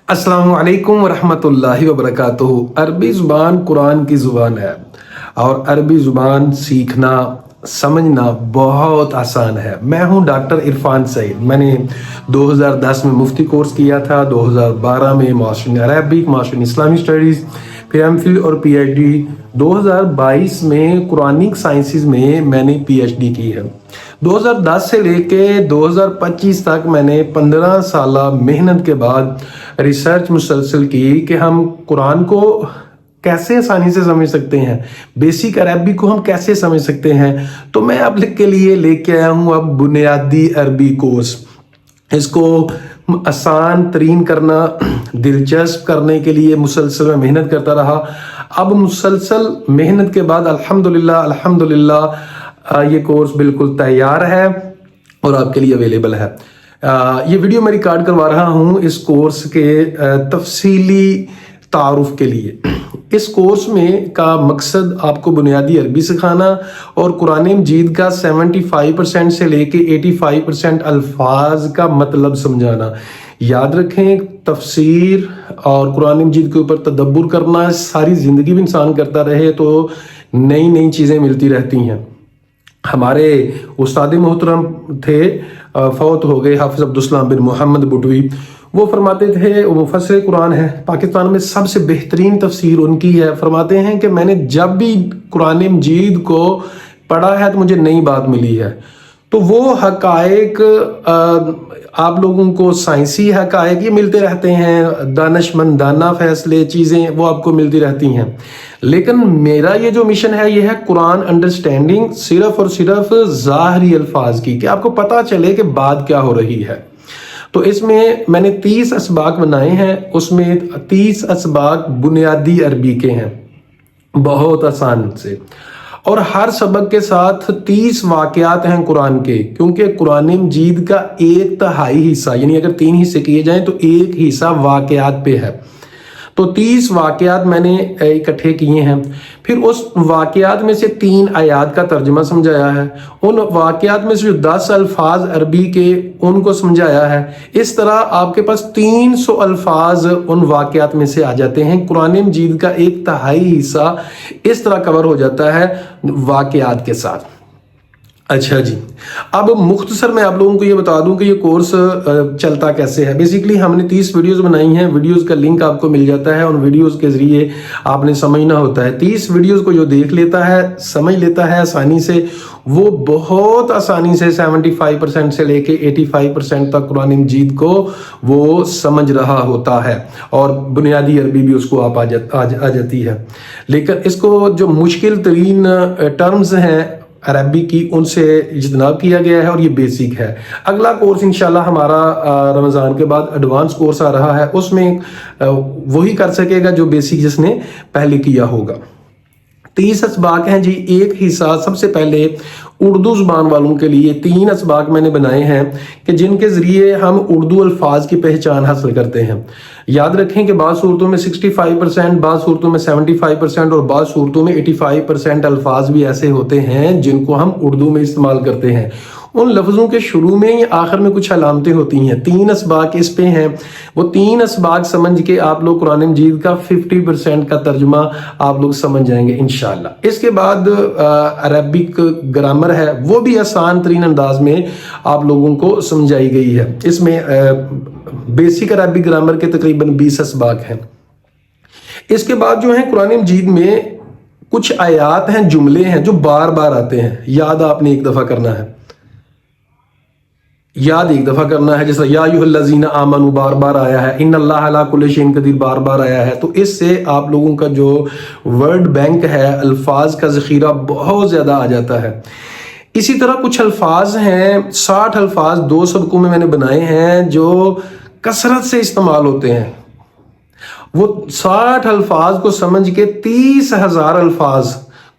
अस्सलामु अलैकुम वरहमतुल्लाहि वबरकातुहू। अरबी ज़ुबान कुरान की ज़ुबान है और अरबी ज़ुबान सीखना समझना बहुत आसान है। मैं हूं डॉक्टर इरफान सईद। मैंने 2010 में मुफ्ती कोर्स किया था, 2012 में master in Arabic, master in Islamic studies, फिर एमफिल और पीएचडी। 2022 में कुरानिक साइंसेज में मैंने पीएचडी की है। 2010 से लेके 2025 तक मैंने 15 साल मेहनत के बाद रिसर्च मुसलसल की कि हम कुरान को कैसे आसानी से समझ सकते हैं, बेसिक अरबी को हम कैसे समझ सकते हैं। तो मैं आप के लिए लेके आया हूँ अब बुनियादी अरबी कोर्स। इसको आसान तरीन करना, दिलचस्प करने के लिए मुसलसल मैं मेहनत करता रहा। अब मुसलसल मेहनत के बाद अल्हम्दुलिल्लाह ये कोर्स बिल्कुल तैयार है और आपके लिए अवेलेबल है। ये वीडियो मैं रिकॉर्ड करवा रहा हूँ इस कोर्स के तफसीली तारुफ के लिए। इस कोर्स में का मकसद आपको बुनियादी अरबी सिखाना और कुरान मजीद का 75% से लेके 85% अल्फाज का मतलब समझाना। याद रखें, तफसीर और कुरान मजीद के ऊपर तदब्बुर करना सारी ज़िंदगी भी इंसान करता रहे तो नई नई चीज़ें मिलती रहती हैं। हमारे उस्ताद मोहतरम थे, फौत हो गए, हाफिज अब्दुस्सलाम बिन मोहम्मद बुटवी। वो फरमाते थे, वो मुफस्सिर कुरान है, पाकिस्तान में सबसे बेहतरीन तफसीर उनकी है। फरमाते हैं कि मैंने जब भी कुरान मजीद को पढ़ा है तो मुझे नई बात मिली है। तो वो हकायक आप लोगों को साइंसी हकायक ये मिलते रहते हैं, दानशमंदाना फैसले, चीज़ें वो आपको मिलती रहती हैं। लेकिन मेरा ये जो मिशन है ये है कुरान अंडरस्टैंडिंग, सिर्फ और सिर्फ ज़ाहरी अल्फाज की, कि आपको पता चले कि बात क्या हो रही है। तो इसमें मैंने 30 असबाक बनाए हैं, उसमें 30 असबाक बुनियादी अरबी के हैं, बहुत आसान से। और हर सबक के साथ 30 वाक़यात हैं कुरान के, क्योंकि कुरान मजीद का 1/3 हिस्सा, यानी अगर 3 हिस्से किए जाएं तो 1 हिस्सा वाक़यात पे है। तो 30 वाक़यात मैंने इकट्ठे किए हैं। फिर उस वाक़यात में से 3 आयात का तर्जुमा समझाया है। उन वाक़यात में से जो 10 अल्फाज अरबी के उनको समझाया है। इस तरह आपके पास 300 अल्फाज उन वाक़यात में से आ जाते हैं। कुरान मजीद का 1/3 हिस्सा इस तरह कवर हो जाता है वाक़यात के साथ। अच्छा जी, अब मुख्तसर मैं आप लोगों को ये बता दूं कि ये कोर्स चलता कैसे है। बेसिकली हमने 30 वीडियोस बनाई हैं, वीडियोस का लिंक आपको मिल जाता है। उन वीडियोस के जरिए आपने समझना होता है। 30 वीडियोस को जो देख लेता है, समझ लेता है आसानी से, वो बहुत आसानी से 75% से लेके 85% तक कुरान मजीद को वो समझ रहा होता है और बुनियादी अरबी भी उसको आप आ जाती है। लेकिन इसको जो मुश्किल तरीन टर्म्स हैं अरबी की, उनसे इज्तनाब किया गया है और ये बेसिक है। अगला कोर्स इंशाल्लाह हमारा रमज़ान के बाद एडवांस कोर्स आ रहा है, उसमें वही कर सकेगा जो बेसिक जिसने पहले किया होगा। 30 असबाक हैं जी। एक हिस्सा सबसे पहले उर्दू ज़ुबान वालों के लिए 3 असबाक मैंने बनाए हैं कि जिनके ज़रिए हम उर्दू अल्फाज की पहचान हासिल करते हैं। याद रखें कि बाद सूरतों में 65%, बाद सूरतों में 75% और बाद सूरतों में 85% अल्फाज भी ऐसे होते हैं जिनको हम उर्दू में इस्तेमाल करते हैं। उन लफ्ज़ों के शुरू में या आखिर में कुछ अलामतें होती हैं। 3 असबाक इस पे हैं। वो 3 असबाक समझ के आप लोग कुरान मजीद का 50% का तर्जुमा आप लोग समझ जाएंगे इंशाल्लाह। इसके बाद अरबिक ग्रामर है, वो भी आसान तरीन अंदाज में आप लोगों को समझाई गई है। इसमें बेसिक अरबिक ग्रामर के तकरीबन 20 असबाक हैं। इसके बाद जो है कुरान मजीद में कुछ आयात हैं, जुमले हैं जो बार बार आते हैं। याद आपने एक दफ़ा करना है, याद एक दफा करना है। जैसा या अय्युहल्लज़ीना आमनू बार बार आया है, इन्नल्लाहा अला कुल्लि शैइन क़दीर बार बार आया है। तो इससे आप लोगों का जो वर्ड बैंक है, अल्फाज का ज़ख़ीरा बहुत ज़्यादा आ जाता है। इसी तरह कुछ अल्फाज हैं, 60 अल्फाज 2 सबकों में मैंने बनाए हैं जो कसरत से इस्तेमाल होते हैं। वो 60 अल्फाज को समझ के 30,000 अल्फाज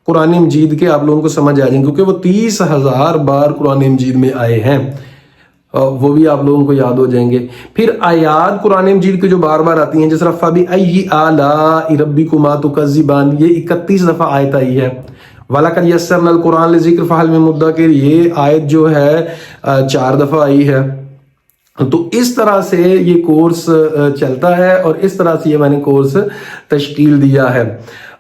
कुरान मजीद के आप लोगों को समझ आ जाएंगे, क्योंकि वो 30,000 बार कुरान मजीद में आए हैं। वो भी आप लोगों को याद हो जाएंगे। फिर आयात कुरान मजीद के जो बार बार आती हैं, जैसे फबी अय्यि आलाइ रब्बिकुमा तुकज़्ज़िबान, ये 31 दफ़ा आयत आई है। वलक़द यस्सरनल कुरान लिज़िक्र फ़हल मिन मुद्दकिर, ये आयत जो है 4 दफ़ा आई है। تو اس طرح سے یہ کورس چلتا ہے اور اس طرح سے یہ میں نے کورس تشکیل دیا ہے.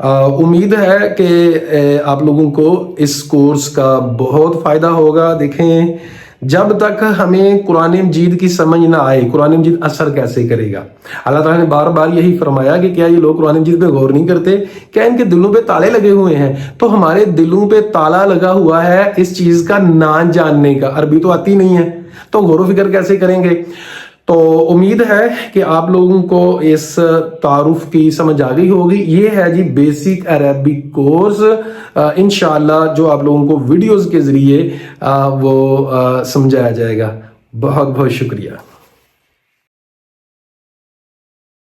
امید ہے کہ آپ لوگوں کو اس کورس کا بہت فائدہ ہوگا. دیکھیں جب تک ہمیں قرآن مجید کی سمجھ نہ آئے قرآن مجید اثر کیسے کرے گا. اللہ تعالیٰ نے بار بار یہی فرمایا کہ کیا یہ لوگ قرآن مجید پہ غور نہیں کرتے, کیا ان کے دلوں پہ تالے لگے ہوئے ہیں. تو ہمارے دلوں پہ تالا لگا ہوا ہے اس چیز کا نہ جاننے کا. عربی تو آتی نہیں ہے تو غور و فکر کیسے کریں گے. تو امید ہے کہ آپ لوگوں کو اس تعارف کی سمجھ آ گئی ہوگی. یہ ہے جی بیسک عربک کورس انشاءاللہ جو آپ لوگوں کو ویڈیوز کے ذریعے وہ سمجھایا جائے گا. بہت بہت شکریہ.